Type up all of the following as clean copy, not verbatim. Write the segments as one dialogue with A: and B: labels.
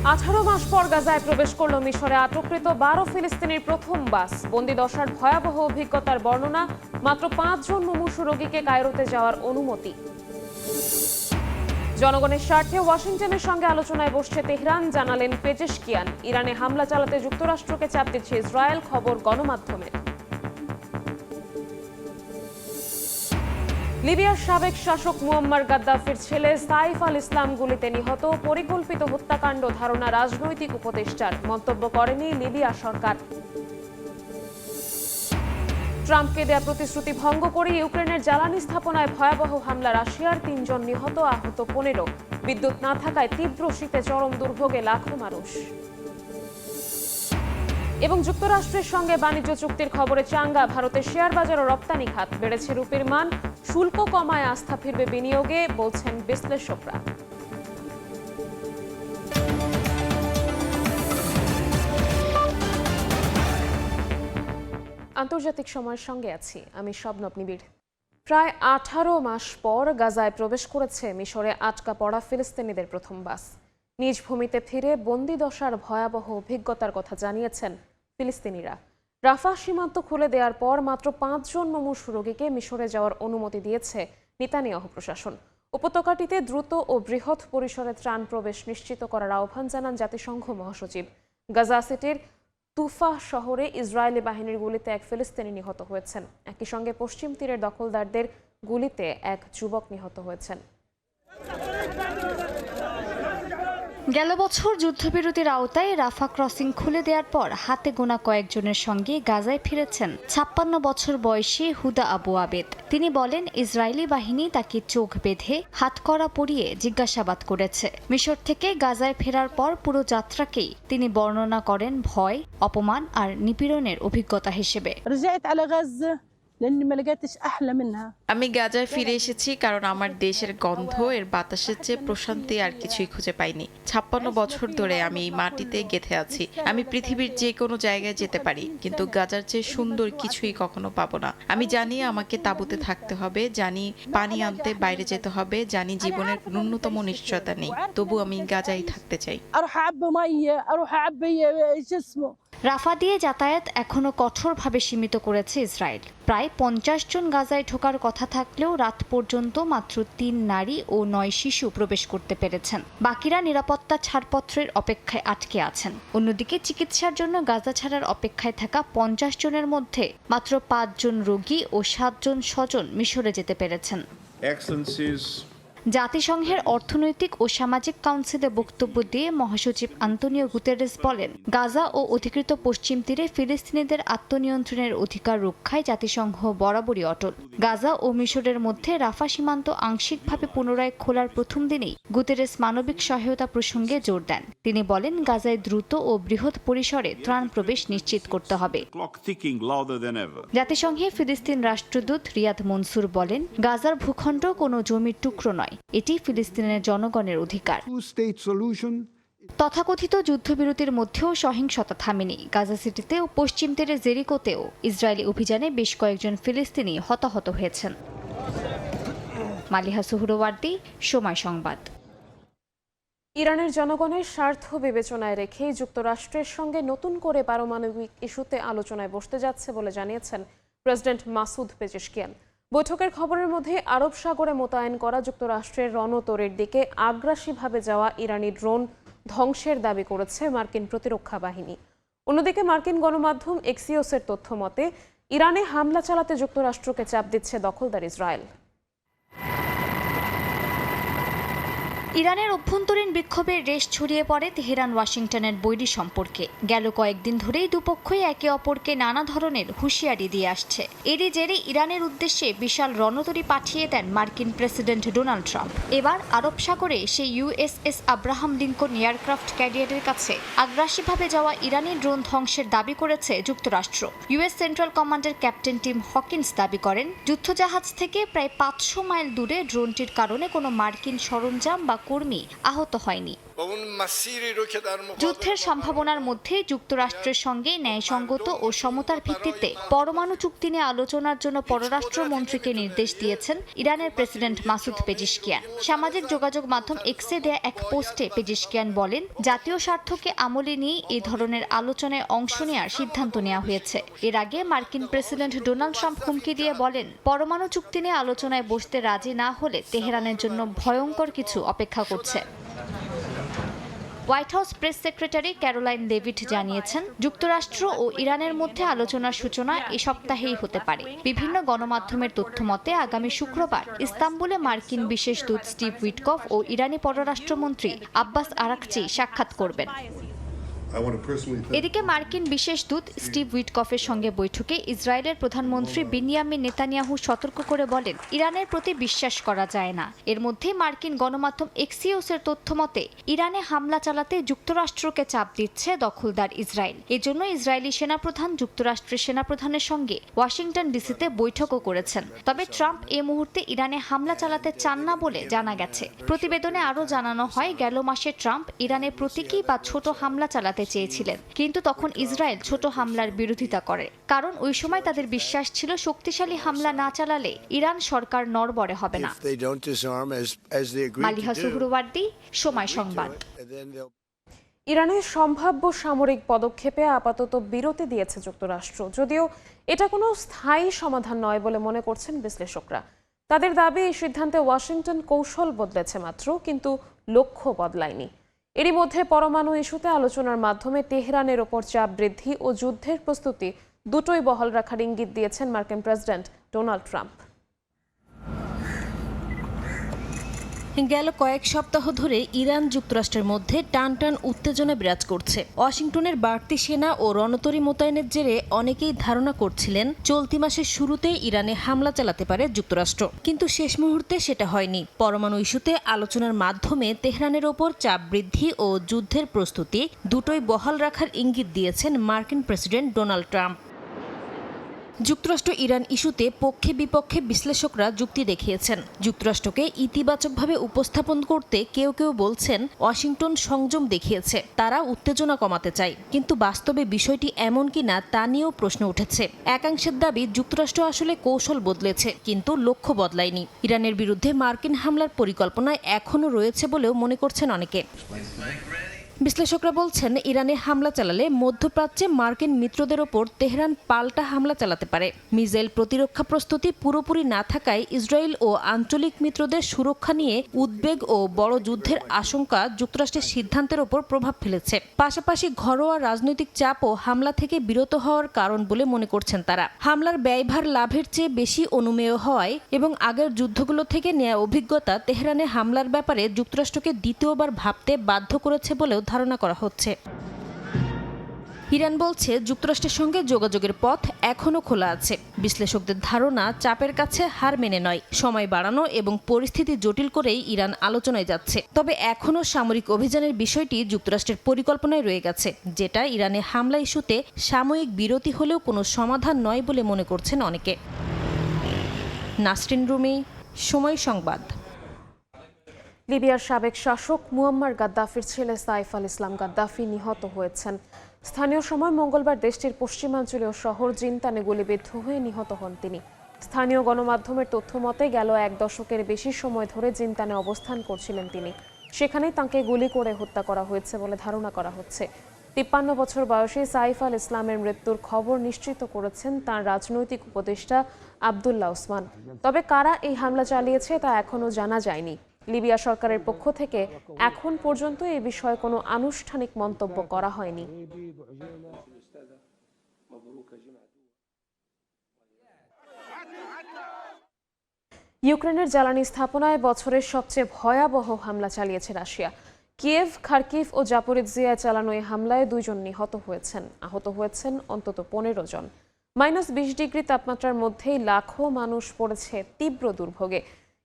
A: 18 মাস পর গাজায় প্রবেশ করল মিশরে আটককৃত 12 ফিলিস্তিনির প্রথম বাস। বন্দিদশার ভয়াবহ অভিজ্ঞতার বর্ণনা, মাত্র 5 জন মুমূর্ষু রোগীকে কায়রোতে যাওয়ার অনুমতি। জনগণের স্বার্থে ওয়াশিংটনের সঙ্গে আলোচনায় বসছে তেহরান, জানালেন পেজেশকিয়ান। ইরানে হামলা চালাতে যুক্তরাষ্ট্রকে চাপ দিচ্ছে ইসরায়েল, খবর গণমাধ্যমের। লিবিয়ার সাবেক শাসক মুয়াম্মার গাদ্দাফির ছেলে সাইফ আল ইসলাম গুলিতে নিহত। পরিকল্পিত হত্যাকাণ্ড ধারণা রাজনৈতিক উপদেষ্টার, মন্তব্য করেনি লিবিয়া সরকার। ট্রাম্পকে দেয়া প্রতিশ্রুতি ভঙ্গ করে ইউক্রেনের জ্বালানি স্থাপনায় ভয়াবহ হামলা রাশিয়ার, 3 জন নিহত, আহত 15। বিদ্যুৎ না থাকায় তীব্র শীতে চরম দুর্ভোগে লাখো মানুষ। এবং যুক্তরাষ্ট্রের সঙ্গে বাণিজ্য চুক্তির খবরে চাঙ্গা ভারতের শেয়ার বাজার ও রপ্তানি খাত। বেড়েছে রুপির মান, শুল্ক কমায় আস্থা ফিরবে বিনিয়োগে, বলছেন বিশ্লেষকরা। আন্তর্জাতিক সময়ের সঙ্গে আছি আমি শবনব নিবিড়। প্রায় 18 মাস পর গাজায় প্রবেশ করেছে মিশরে আটকা পড়া ফিলিস্তিনিদের প্রথম বাস। নিজ ভূমিতে ফিরে বন্দিদশার ভয়াবহ অভিজ্ঞতার কথা জানিয়েছেন ফিলিস্তিনিরা। রাফা সীমান্ত খুলে দেওয়ার পর মাত্র 5 জন মুমূর্ষু রোগীকে মিশরে যাওয়ার অনুমতি দিয়েছে নেতানিয়াহু প্রশাসন। উপত্যকাটিতে দ্রুত ও বৃহৎ পরিসরে ত্রাণ প্রবেশ নিশ্চিত করার আহ্বান জানান জাতিসংঘ মহাসচিব। গাজা সিটির তুফা শহরে ইসরায়েলি বাহিনীর গুলিতে এক ফিলিস্তিনি নিহত হয়েছেন। একই সঙ্গে পশ্চিম তীরের দখলদারদের গুলিতে এক যুবক নিহত হয়েছেন।
B: গেল বছর যুদ্ধবিরতির আওতায় রাফা ক্রসিং খুলে দেওয়ার পর হাতে গোনা কয়েকজনের সঙ্গে গাজায় ফিরেছেন 56 বছর বয়সী হুদা আবু আবেদ। তিনি বলেন, ইসরায়েলি বাহিনী তাকে চোখ বেঁধে হাতকড়া পরিয়ে জিজ্ঞাসাবাদ করেছে। মিশর থেকে গাজায় ফেরার পর পুরো যাত্রাকেই তিনি বর্ণনা করেন ভয়, অপমান আর নিপীড়নের অভিজ্ঞতা হিসেবে।
C: আমি গাজায় ফিরে এসেছি কারণ আমার দেশের গন্ধ, এর বাতাসের চেয়ে প্রশান্তি আর কিছুই খুঁজে পাইনি। 56 বছর ধরে আমি এই মাটিতে গেঁথে আছি। আমি পৃথিবীর যে কোনো জায়গায় যেতে পারি, কিন্তু গাজার চেয়ে সুন্দর কিছুই কখনো পাবো না। আমি জানি আমাকে তাঁবুতে থাকতে হবে, জানি পানি আনতে বাইরে যেতে হবে, জানি জীবনের ন্যূনতম নিশ্চয়তা নেই, তবু আমি গাজায় থাকতে চাই।
B: রাফা দিয়ে যাতায়াত এখনো কঠোরভাবে সীমিত করেছে ইসরায়েল। প্রায় 50 জন গাজায় ঢোকার কথা থাকলেও রাত পর্যন্ত মাত্র 3 নারী ও 9 শিশু প্রবেশ করতে পেরেছেন। বাকিরা নিরাপত্তা ছাড়পত্রের অপেক্ষায় আটকে আছেন। অন্যদিকে চিকিৎসার জন্য গাজা ছাড়ার অপেক্ষায় থাকা 50 জনের মধ্যে মাত্র 5 জন রোগী ও 7 জন স্বজন মিশরে যেতে পেরেছেন। জাতিসংঘের অর্থনৈতিক ও সামাজিক কাউন্সিলে বক্তব্য দিয়ে মহাসচিব আন্তোনিও গুতেরেস বলেন, গাজা ও অধিকৃত পশ্চিম তীরে ফিলিস্তিনিদের আত্মনিয়ন্ত্রণের অধিকার রক্ষায় জাতিসংঘ বরাবরই অটল। গাজা ও মিশরের মধ্যে রাফা সীমান্ত আংশিকভাবে পুনরায় খোলার প্রথম দিনেই গুতেরেস মানবিক সহায়তা প্রসঙ্গে জোর দেন। তিনি বলেন, গাজায় দ্রুত ও বৃহৎ পরিসরে ত্রাণ প্রবেশ নিশ্চিত করতে হবে। জাতিসংঘে ফিলিস্তিন রাষ্ট্রদূত রিয়াদ মনসুর বলেন, গাজার ভূখণ্ড কোনো জমির টুকরো নয়, এটি ফিলিস্তিনের জনগণের অধিকার। তথাকথিত যুদ্ধবিরতির মধ্যেও সহিংসতা থামেনি। গাজা সিটিতে ও পশ্চিম তীরে জেরিকোতেও ইসরায়েলি অভিযানে বেশ কয়েকজন ফিলিস্তিনি হতাহত হয়েছেন। মালিহা সুহরওয়ার্দী, সময় সংবাদ।
A: ইরানের জনগণের স্বার্থ বিবেচনায় রেখে যুক্তরাষ্ট্রের সঙ্গে নতুন করে পারমাণবিক ইস্যুতে আলোচনায় বসতে যাচ্ছে বলে জানিয়েছেন প্রেসিডেন্ট মাসুদ পেজেশকিয়ান। বৈঠকের খবরের মধ্যে আরব সাগরে মোতায়েন করা যুক্তরাষ্ট্রের রণতরীর দিকে আগ্রাসীভাবে যাওয়া ইরানি ড্রোন ধ্বংসের দাবি করেছে মার্কিন প্রতিরক্ষা বাহিনী। অন্যদিকে মার্কিন গণমাধ্যম এক্সিওসের তথ্য মতে ইরানে হামলা চালাতে যুক্তরাষ্ট্রকে চাপ দিচ্ছে দখলদার ইসরায়েল।
B: ইরানের অভ্যন্তরীণ বিক্ষোভের রেশ ছড়িয়ে পড়ে তেহরান ওয়াশিংটনের বৈরী সম্পর্কে। গেল কয়েকদিন ধরেই দুপক্ষই একে অপরকে নানা ধরনের হুঁশিয়ারি দিয়ে আসছে। এরই জেরে ইরানের উদ্দেশ্যে বিশাল রণতরী পাঠিয়ে দেন মার্কিন প্রেসিডেন্ট ডোনাল্ড ট্রাম্প। এবার আরব সাগরে সেই ইউএসএস আব্রাহাম লিঙ্কন এয়ারক্রাফট ক্যারিয়ারের কাছে আগ্রাসীভাবে যাওয়া ইরানি ড্রোন ধ্বংসের দাবি করেছে যুক্তরাষ্ট্র। ইউএস সেন্ট্রাল কমান্ডের ক্যাপ্টেন টিম হকিন্স দাবি করেন, যুদ্ধজাহাজ থেকে প্রায় 500 মাইল দূরে ড্রোনটির কারণে কোনো মার্কিন সরঞ্জাম বা কর্মী আহত হয়নি। যুদ্ধের সম্ভাবনার মধ্যে যুক্তরাষ্ট্রের সঙ্গে ন্যায়সঙ্গত ও সমতার ভিত্তিতে পরমাণু চুক্তি নিয়ে আলোচনার জন্য পররাষ্ট্রমন্ত্রীকে নির্দেশ দিয়েছেন ইরানের প্রেসিডেন্ট মাসুদ পেজিশকিয়ান। সামাজিক যোগাযোগ মাধ্যম এক্সে দেয়া এক পোস্টে পেজিশকিয়ান বলেন, জাতীয় স্বার্থকে আমলে নিয়ে এই ধরনের আলোচনায় অংশ নেওয়ার সিদ্ধান্ত নেওয়া হয়েছে। এর আগে মার্কিন প্রেসিডেন্ট ডোনাল্ড ট্রাম্প হুমকি দিয়ে বলেন, পরমাণু চুক্তি নিয়ে আলোচনায় বসতে রাজি না হলে তেহরানের জন্য ভয়ঙ্কর কিছু অপেক্ষা করছে। White house press secretary Caroline Leavitt জানিয়েছেন, যুক্তরাষ্ট্র ও ইরানের মধ্যে আলোচনার সূচনা এ সপ্তাহেই হতে পারে। বিভিন্ন গণমাধ্যমের তথ্য মতে আগামী শুক্রবার ইস্তাম্বুলে মার্কিন বিশেষ দূত স্টিভ উইটকফ ও ইরানি পররাষ্ট্রমন্ত্রী আব্বাস আরাকচি সাক্ষাৎ করবেন। এদিকে মার্কিন বিশেষ দূত স্টিভ উইটকফের সঙ্গে বৈঠকে ইসরায়েলের প্রধানমন্ত্রী বিনিয়ামিন নেতানিয়াহু সতর্ক করে বলেন, ইরানের প্রতি বিশ্বাস করা যায় না। এর মধ্যে মার্কিন গণমাধ্যম এক্সিওসের তথ্য মতে ইরানে হামলা চালাতে যুক্তরাষ্ট্রকে চাপ দিচ্ছে দখলদার ইসরায়েল। এজন্য ইসরায়েলি সেনাপ্রধান যুক্তরাষ্ট্রের সেনাপ্রধানের সঙ্গে ওয়াশিংটন ডিসিতে বৈঠকও করেছেন। তবে ট্রাম্প এই মুহূর্তে ইরানে হামলা চালাতে চান না বলে জানা গেছে। প্রতিবেদনে আরও জানানো হয়, গেল মাসে ট্রাম্প ইরানে প্রতীকী বা ছোট হামলা চালাতে চেয়েছিলেন, কিন্তু তখন ইসরায়েল ছোট হামলার বিরোধিতা করে, কারণ ওই সময় তাদের বিশ্বাস ছিল শক্তিশালী হামলা না চালালে ইরান সরকার নড়বড়ে হবে না। মালিহা সুহরওয়ার্দী, সময় সংবাদ।
A: ইরানের সম্ভাব্য সামরিক পদক্ষেপে আপাতত বিরতি দিয়েছে যুক্তরাষ্ট্র, যদিও এটা কোনো স্থায়ী সমাধান নয় বলে মনে করছেন বিশ্লেষকরা। তাদের দাবি, এই সিদ্ধান্তে ওয়াশিংটন কৌশল বদলেছে মাত্র, কিন্তু লক্ষ্য বদলায়নি। এরই মধ্যে পরমাণু ইস্যুতে আলোচনার মাধ্যমে তেহরানের ওপর চাপ বৃদ্ধি ও যুদ্ধের প্রস্তুতি দুটোই বহাল রাখার ইঙ্গিত দিয়েছেন মার্কিন প্রেসিডেন্ট ডোনাল্ড ট্রাম্প।
D: গেল কয়েক সপ্তাহ ধরে ইরান যুক্তরাষ্ট্রের মধ্যে টানটান উত্তেজনা বিরাজ করছে। ওয়াশিংটনের বাড়তি সেনা ও রণতরী মোতায়েনের জেরে অনেকেই ধারণা করছিলেন চলতি মাসের শুরুতেই ইরানে হামলা চালাতে পারে যুক্তরাষ্ট্র, কিন্তু শেষ মুহূর্তে সেটা হয়নি। পরমাণু ইস্যুতে আলোচনার মাধ্যমে তেহরানের ওপর চাপ বৃদ্ধি ও যুদ্ধের প্রস্তুতি দুটোই বহাল রাখার ইঙ্গিত দিয়েছেন মার্কিন প্রেসিডেন্ট ডোনাল্ড ট্রাম্প। যুক্তরাষ্ট্র ইরান ইস্যুতে পক্ষে বিপক্ষে বিশ্লেষকরা যুক্তি দেখিয়েছেন। যুক্তরাষ্ট্রকে ইতিবাচকভাবে উপস্থাপন করতে কেউ কেউ বলছেন ওয়াশিংটন সংযম দেখিয়েছে, তারা উত্তেজনা কমাতে চায়, কিন্তু বাস্তবে বিষয়টি এমন কিনা তা নিয়েও প্রশ্ন উঠেছে। একাংশের দাবি, যুক্তরাষ্ট্র আসলে কৌশল বদলেছে, কিন্তু লক্ষ্য বদলায়নি। ইরানের বিরুদ্ধে মার্কিন হামলার পরিকল্পনা এখনও রয়েছে বলেও মনে করছেন অনেকে। বিশ্লেষকরা বলছেন, ইরানে হামলা চালালে মধ্যপ্রাচ্যে মার্কিন মিত্রদের ওপর তেহরান পাল্টা হামলা চালাতে পারে। মিসাইল প্রতিরক্ষা প্রস্তুতি পুরোপুরি না থাকায় ইসরায়েল ও আঞ্চলিক মিত্রদের সুরক্ষা নিয়ে উদ্বেগ ও বড় যুদ্ধের আশঙ্কা যুক্তরাষ্ট্রের সিদ্ধান্তের ওপর প্রভাব ফেলেছে। পাশাপাশি ঘরোয়া রাজনৈতিক চাপও হামলা থেকে বিরত হওয়ার কারণ বলে মনে করছেন তারা। হামলার ব্যয়ভার লাভের চেয়ে বেশি অনুমেয় হওয়ায় এবং আগের যুদ্ধগুলো থেকে নেয়া অভিজ্ঞতা তেহরানে হামলার ব্যাপারে যুক্তরাষ্ট্রকে দ্বিতীয়বার ভাবতে বাধ্য করেছে বলেও ধারণা করা হচ্ছে। ইরান বলছে, যুক্তরাষ্ট্রের সঙ্গে যোগাযোগের পথ এখনও খোলা আছে। বিশ্লেষকদের ধারণা, চাপের কাছে হার মেনে নয়, সময় বাড়ানো এবং পরিস্থিতি জটিল করেই ইরান আলোচনায় যাচ্ছে। তবে এখনও সামরিক অভিযানের বিষয়টি যুক্তরাষ্ট্রের পরিকল্পনায় রয়ে গেছে, যেটা ইরানে হামলা ইস্যুতে সাময়িক বিরতি হলেও কোনো সমাধান নয় বলে মনে করছেন অনেকে। নাসরিন রুমি, সময় সংবাদ।
A: লিবিয়ার সাবেক শাসক মুয়াম্মার গাদ্দাফির ছেলে সাইফ আল ইসলাম গাদ্দাফি নিহত হয়েছেন। স্থানীয় সময় মঙ্গলবার দেশটির পশ্চিমাঞ্চলীয় শহর জিনতানে গুলিবিদ্ধ হয়ে নিহত হন তিনি। স্থানীয় গণমাধ্যমের তথ্য মতে গেল 1 দশকের বেশি সময় ধরে জিনতানে অবস্থান করছিলেন তিনি। সেখানেই তাঁকে গুলি করে হত্যা করা হয়েছে বলে ধারণা করা হচ্ছে। 53 বছর বয়সী সাইফ আল ইসলামের মৃত্যুর খবর নিশ্চিত করেছেন তাঁর রাজনৈতিক উপদেষ্টা আবদুল্লাহ ওসমান। তবে কারা এই হামলা চালিয়েছে তা এখনও জানা যায়নি। লিবিয়া সরকারের পক্ষ থেকে এখন পর্যন্ত এ বিষয়ে কোনো আনুষ্ঠানিক মন্তব্য করা হয়নি। ইউক্রেনের জ্বালানি স্থাপনায় বছরের সবচেয়ে ভয়াবহ হামলা চালিয়েছে রাশিয়া। কিয়েভ, খার্কিভ ও জাপোরিজ্জিয়ায় চালানো এই হামলায় 2 জন নিহত হয়েছেন, আহত হয়েছেন অন্তত 15 জন। -20 ডিগ্রি তাপমাত্রার মধ্যেই লাখো মানুষ পড়েছে তীব্র দুর্ভোগে।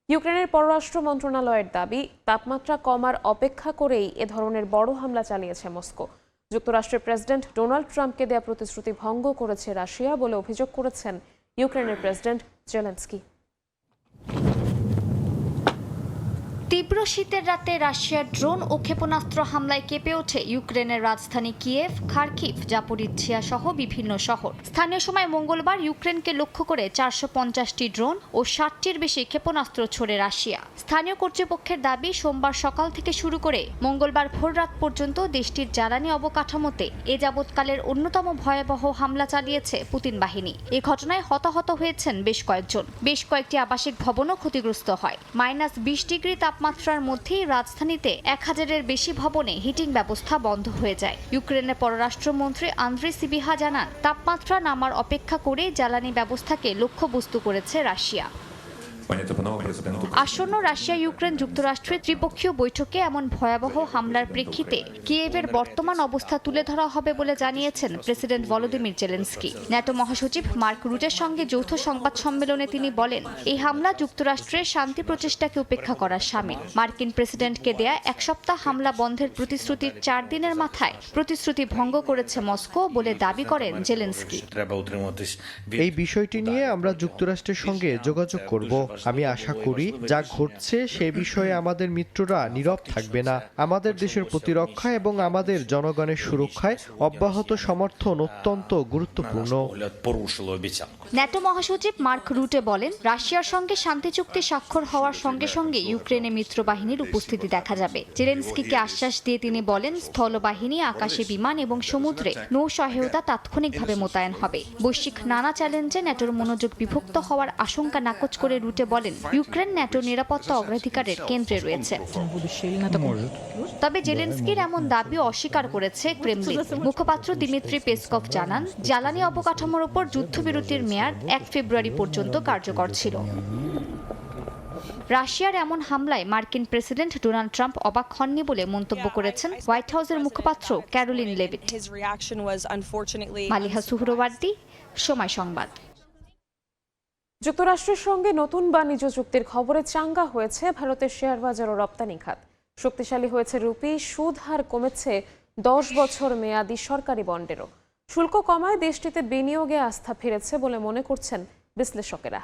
A: ইউক্রেনের পররাষ্ট্র মন্ত্রণালয়ের দাবি, তাপমাত্রা কমার অপেক্ষা করেই এ ধরনের বড় হামলা চালিয়েছে মস্কো। যুক্তরাষ্ট্রের প্রেসিডেন্ট ডোনাল্ড ট্রাম্পকে দেয়া প্রতিশ্রুতি ভঙ্গ করেছে রাশিয়া বলে অভিযোগ করেছেন ইউক্রেনের প্রেসিডেন্ট জেলেনস্কি।
B: তীব্র শীতের রাতে রাশিয়ার ড্রোন ও ক্ষেপণাস্ত্র হামলায় কেঁপে ওঠে ইউক্রেনের রাজধানী কিয়েভ, খার্কিভ, জাপোরিজ্জিয়া সহ বিভিন্ন শহর। স্থানীয় সময় মঙ্গলবার ইউক্রেনকে লক্ষ্য করে 450টি ড্রোন ও 60টির বেশি ক্ষেপণাস্ত্র ছোড়ে রাশিয়া। স্থানীয় কর্তৃপক্ষের দাবি, সোমবার সকাল থেকে শুরু করে মঙ্গলবার ভোররাত পর্যন্ত দেশটির জ্বালানি অবকাঠামোতে এ যাবৎকালের অন্যতম ভয়াবহ হামলা চালিয়েছে পুতিন বাহিনী। এ ঘটনায় হতাহত হয়েছেন বেশ কয়েকজন। বেশ কয়েকটি আবাসিক ভবনও ক্ষতিগ্রস্ত হয়। -20 ডিগ্রি তাপমাত্রার মধ্যেই রাজধানীতে 1000-এর বেশি ভবনে হিটিং ব্যবস্থা বন্ধ হয়ে যায়। ইউক্রেনের পররাষ্ট্রমন্ত্রী আন্দ্রি সিবিহা জানান, তাপমাত্রা নামার অপেক্ষা করে জ্বালানি ব্যবস্থাকে লক্ষ্যবস্তু করেছে রাশিয়া। আসন্ন রাশিয়া ইউক্রেন যুক্তরাষ্ট্রের ত্রিপক্ষীয় বৈঠকে এমন ভয়াবহ হামলার প্রেক্ষিতে কিয়েভের বর্তমান অবস্থা তুলে ধরা হবে বলে জানিয়েছেন প্রেসিডেন্ট ভলোদিমির জেলেনস্কি। ন্যাটো মহাসচিব মার্ক রুটের সঙ্গে যৌথ সংবাদ সম্মেলনে তিনি বলেন, এই হামলা যুক্তরাষ্ট্রের শান্তি প্রচেষ্টাকে উপেক্ষা করার শামিল। মার্কিন প্রেসিডেন্টকে দেয়া 1 সপ্তাহ হামলা বন্ধের প্রতিশ্রুতির 4 দিনের মাথায় প্রতিশ্রুতি ভঙ্গ করেছে মস্কো বলে দাবি করেন জেলেনস্কি।
E: এই বিষয়টি নিয়ে আমরা যুক্তরাষ্ট্রের সঙ্গে যোগাযোগ করব। আমি আশা করি যা ঘটছে সে বিষয়ে আমাদের মিত্ররা নীরব থাকবে না। আমাদের দেশের প্রতিরক্ষা এবং আমাদের জনগণের সুরক্ষায় অব্যাহত সমর্থন অত্যন্ত গুরুত্বপূর্ণ।
B: ন্যাটো মহাসচিব মার্ক রুটে বলেন, রাশিয়ার সঙ্গে শান্তি চুক্তি স্বাক্ষর হওয়ার সঙ্গে সঙ্গে ইউক্রেনে মিত্র বাহিনীর উপস্থিতি দেখা যাবে। জেলেনস্কিকে আশ্বাস দিয়ে তিনি বলেন, স্থলবাহিনী, আকাশে বিমান এবং সমুদ্রে নৌ সহায়তা তাৎক্ষণিকভাবে মোতায়েন হবে। বৈশ্বিক নানা চ্যালেঞ্জে ন্যাটোর মনোযোগ বিভক্ত হওয়ার আশঙ্কা নাকচ করে রুটে বলেন, ইউক্রেন ন্যাটোর নিরাপত্তা অগ্রাধিকারের কেন্দ্রে রয়েছে। তবে জেলেনস্কির এমন দাবি অস্বীকার করেছে ক্রেমলিন। মুখপাত্র দিমিত্রি পেসকভ জানান, জ্বালানি অবকাঠামোর ওপর যুদ্ধবিরতির মেয়াদ 1 ফেব্রুয়ারি পর্যন্ত কার্যকর ছিল। রাশিয়ার এমন হামলায় মার্কিন প্রেসিডেন্ট ডোনাল্ড ট্রাম্প অবাক হননি বলে মন্তব্য করেছেন হোয়াইট হাউসের মুখপাত্র ক্যারোলিন লেভিট। মালিহা সুহরওয়ার্দী, সময় সংবাদ।
A: যুক্তরাষ্ট্রের সঙ্গে নতুন বাণিজ্য চুক্তির খবরে চাঙ্গা হয়েছে ভারতের শেয়ার বাজার ও রপ্তানি খাত। শক্তিশালী হয়েছে রুপি, সুদ হার কমেছে 10 বছর মেয়াদি সরকারি বন্ডেরও। শুল্ক কমায় দেশটিতে বিনিয়োগে আস্থা ফিরেছে বলে মনে করছেন বিশ্লেষকেরা।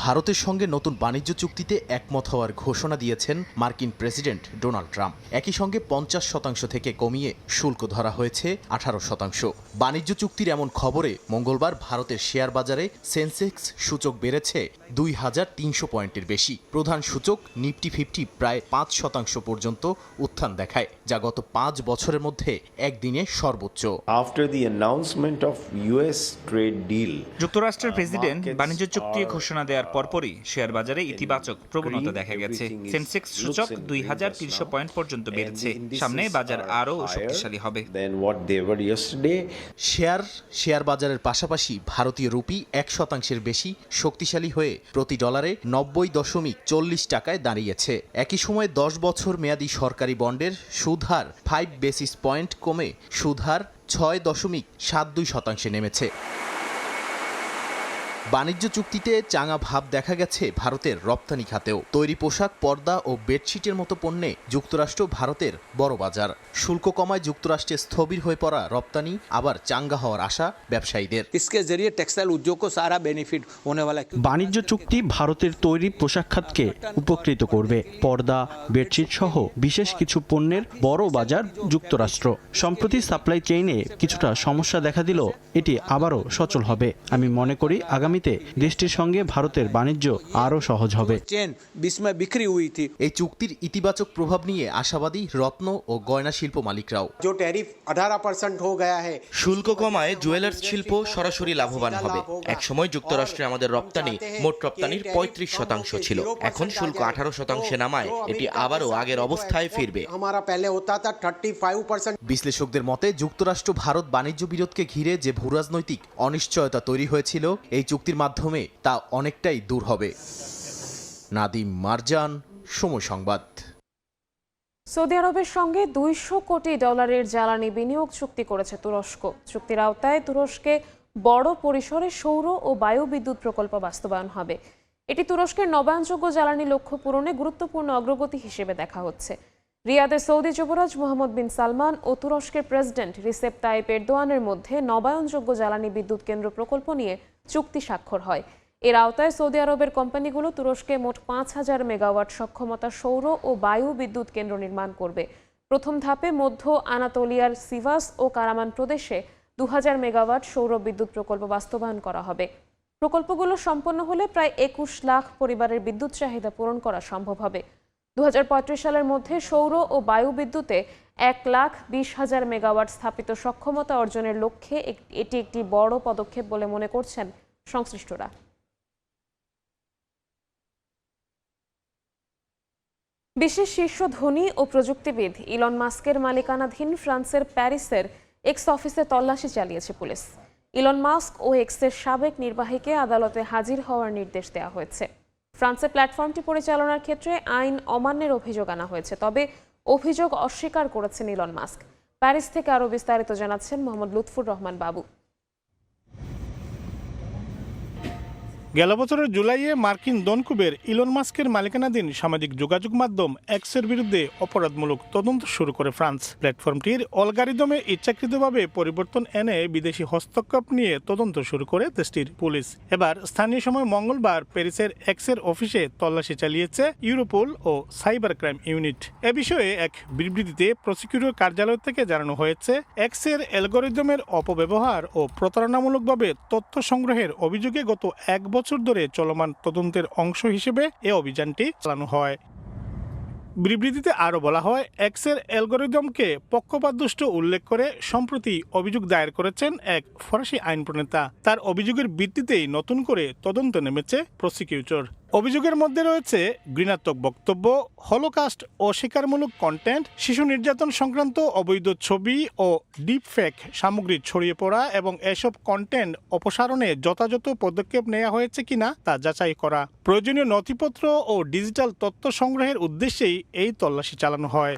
F: ভারতের সঙ্গে নতুন বাণিজ্য চুক্তিতে একমত হওয়ার ঘোষণা দিয়েছেন মার্কিন প্রেসিডেন্ট ডোনাল্ড ট্রাম্প। একই সঙ্গে 50% থেকে কমিয়ে শুল্ক ধরা হয়েছে 18%। বাণিজ্য চুক্তির এমন খবরে মঙ্গলবার ভারতের শেয়ার বাজারে সেন্সেক্স সূচক বেড়েছে 2300 পয়েন্টের বেশি। প্রধান সূচক নিফটি 50 প্রায় 5% পর্যন্ত উত্থান দেখায়, যা গত 5 বছরের মধ্যে একদিনে সর্বোচ্চ।
G: যুক্তরাষ্ট্রের প্রেসিডেন্ট বাণিজ্য চুক্তি ঘোষণা দেওয়ার পরপরই শেয়ার বাজারে ইতিবাচক প্রবণতা দেখা গেছে। সেন্সেক্স সূচক 2300 পয়েন্ট পর্যন্ত বেড়েছে। সামনে বাজার আরও শক্তিশালী হবে।
F: শেয়ার বাজারের পাশাপাশি ভারতীয় রুপি 1% বেশি শক্তিশালী হয়ে প্রতি ডলারে 90.40 টাকায় দাঁড়িয়েছে। একই সময় 10 বছর মেয়াদি সরকারি বন্ডের সুদ হার 5 বেসিস পয়েন্ট কমে সুদ হার 6.72% নেমেছে। বাণিজ্য চুক্তিতে চাঙা ভাব দেখা গেছে ভারতের রপ্তানি খাতেও। তৈরি পোশাক, পর্দা ও বেডশিটের মতো পণ্যে যুক্তরাষ্ট্র ভারতের বড় বাজার। শুল্ক কমায় যুক্তরাষ্ট্রে স্থবির হয়ে পড়া রপ্তানি আবার চাঙ্গা হওয়ার আশা ব্যবসায়ীদের।
H: বাণিজ্য চুক্তি ভারতের তৈরি পোশাক খাতকে উপকৃত করবে। পর্দা, বেডশিট সহ বিশেষ কিছু পণ্যের বড় বাজার যুক্তরাষ্ট্র। সম্প্রতি সাপ্লাই চেইনে কিছুটা সমস্যা দেখা দিল, এটি আবারও সচল হবে। আমি মনে করি আগামীতে দেশটির সঙ্গে ভারতের বাণিজ্য আরও সহজ হবে।
F: এই চুক্তির ইতিবাচক প্রভাব নিয়ে আশাবাদী রত্ন ও গয়না শিল্প মালিকরাও।
I: শুল্ক কমায় জুয়েলার্স শিল্প সরাসরি লাভবান হবে। একসময় যুক্তরাষ্ট্রে আমাদের রপ্তানি মোট রপ্তানির 35% ছিল। এখন শুল্ক 18% নামায় এটি আবারও আগের অবস্থায় ফিরবে।
F: বিশ্লেষকদের মতে যুক্তরাষ্ট্র ভারত বাণিজ্য বিরোধকে ঘিরে যে ভূরাজনৈতিক অনিশ্চয়তা তৈরি হয়েছিল, এই চুক্তির মাধ্যমে তা অনেকটাই দূর হবে। নাদিম মারজান, সময় সংবাদ।
A: সৌদি আরবের সঙ্গে $200 কোটি জ্বালানি বিনিয়োগ চুক্তি করেছে তুরস্ক। চুক্তির আওতায় তুরস্কে বড় পরিসরে সৌর ও বায়ু বিদ্যুৎ প্রকল্প বাস্তবায়ন হবে। এটি তুরস্কের নবায়নযোগ্য জ্বালানি লক্ষ্য পূরণে গুরুত্বপূর্ণ অগ্রগতি হিসেবে দেখা হচ্ছে। রিয়াদে সৌদি যুবরাজ মোহাম্মদ বিন সালমান ও তুরস্কের প্রেসিডেন্ট রিসেপ তাইপ এরদোয়ানের মধ্যে নবায়নযোগ্য জ্বালানি বিদ্যুৎ কেন্দ্র প্রকল্প নিয়ে চুক্তি স্বাক্ষর হয়। এর আওতায় সৌদি আরবের কোম্পানিগুলো তুরস্কে মোট 5,000 মেগাওয়াট সক্ষমতা সৌর ও বায়ু বিদ্যুৎ কেন্দ্র নির্মাণ করবে। প্রথম ধাপে মধ্য আনাতোলিয়ার সিভাস ও কারামান প্রদেশে 2,000 মেগাওয়াট সৌর বিদ্যুৎ প্রকল্প বাস্তবায়ন করা হবে। প্রকল্পগুলো সম্পন্ন হলে প্রায় 21 লাখ পরিবারের বিদ্যুৎ চাহিদা পূরণ করা সম্ভব হবে। 2035 সালের মধ্যে সৌর ও বায়ু বিদ্যুতে 1,20,000 মেগাওয়াট স্থাপিত সক্ষমতা অর্জনের লক্ষ্যে এটি একটি বড় পদক্ষেপ বলে মনে করছেন সংশ্লিষ্টরা। বিশ্বের শীর্ষ ধনী ও প্রযুক্তিবিদ ইলন মাস্কের মালিকানাধীন ফ্রান্সের প্যারিসের এক্স অফিসে তল্লাশি চালিয়েছে পুলিশ। ইলন মাস্ক ও এক্সের সাবেক নির্বাহীকে আদালতে হাজির হওয়ার নির্দেশ দেওয়া হয়েছে। ফ্রান্সে প্ল্যাটফর্মটি পরিচালনার ক্ষেত্রে আইন অমান্যের অভিযোগ আনা হয়েছে, তবে অভিযোগ অস্বীকার করেছেন ইলন মাস্ক। প্যারিস থেকে আরও বিস্তারিত জানাচ্ছেন মোহাম্মদ লুৎফুর রহমান বাবু।
J: গেল বছরের জুলাইয়ে মার্কিন দনকুবের ইলন মাস্কের মালিকানাধীন সামাজিক যোগাযোগ মাধ্যম এক্সের বিরুদ্ধে অপরাধমূলক তদন্ত শুরু করে ফ্রান্স। প্ল্যাটফর্মটির অ্যালগরিদমে ইচ্ছাকৃতভাবে পরিবর্তন এনে বিদেশি হস্তক্ষেপ নিয়ে তদন্ত শুরু করে দেশটির পুলিশ। এবার স্থানীয় সময় মঙ্গলবার প্যারিসের এক্সের অফিসে তল্লাশি চালিয়েছে ইউরোপোল ও সাইবার ক্রাইম ইউনিট। এ বিষয়ে এক বিবৃতিতে প্রসিকিউটর কার্যালয় থেকে জানানো হয়েছে, এক্সের অ্যালগরিদমের অপব্যবহার ও প্রতারণামূলকভাবে তথ্য সংগ্রহের অভিযোগে গত 1 বছর ধরে চলমান তদন্তের অংশ হিসেবে এ অভিযানটি চালানো হয়। বিবৃতিতে আরও বলা হয়, এক্সের অ্যালগরিদমকে পক্ষপাতদুষ্ট উল্লেখ করে সম্প্রতি অভিযোগ দায়ের করেছেন এক ফরাসি আইন প্রণেতা। তার অভিযোগের ভিত্তিতেই নতুন করে তদন্ত নেমেছে প্রসিকিউটর। অভিযোগের মধ্যে রয়েছে ঘৃণাত্মক বক্তব্য, হলোকাস্ট অস্বীকারমূলক কন্টেন্ট, শিশু নির্যাতন সংক্রান্ত অবৈধ ছবি ও ডিপফেক সামগ্রী ছড়িয়ে পড়া এবং এসব কন্টেন্ট অপসারণে যথাযথ পদক্ষেপ নেওয়া হয়েছে কিনা তা যাচাই করা। প্রয়োজনীয় নথিপত্র ও ডিজিটাল তথ্য সংগ্রহের উদ্দেশ্যেই এই তল্লাশি চালানো হয়।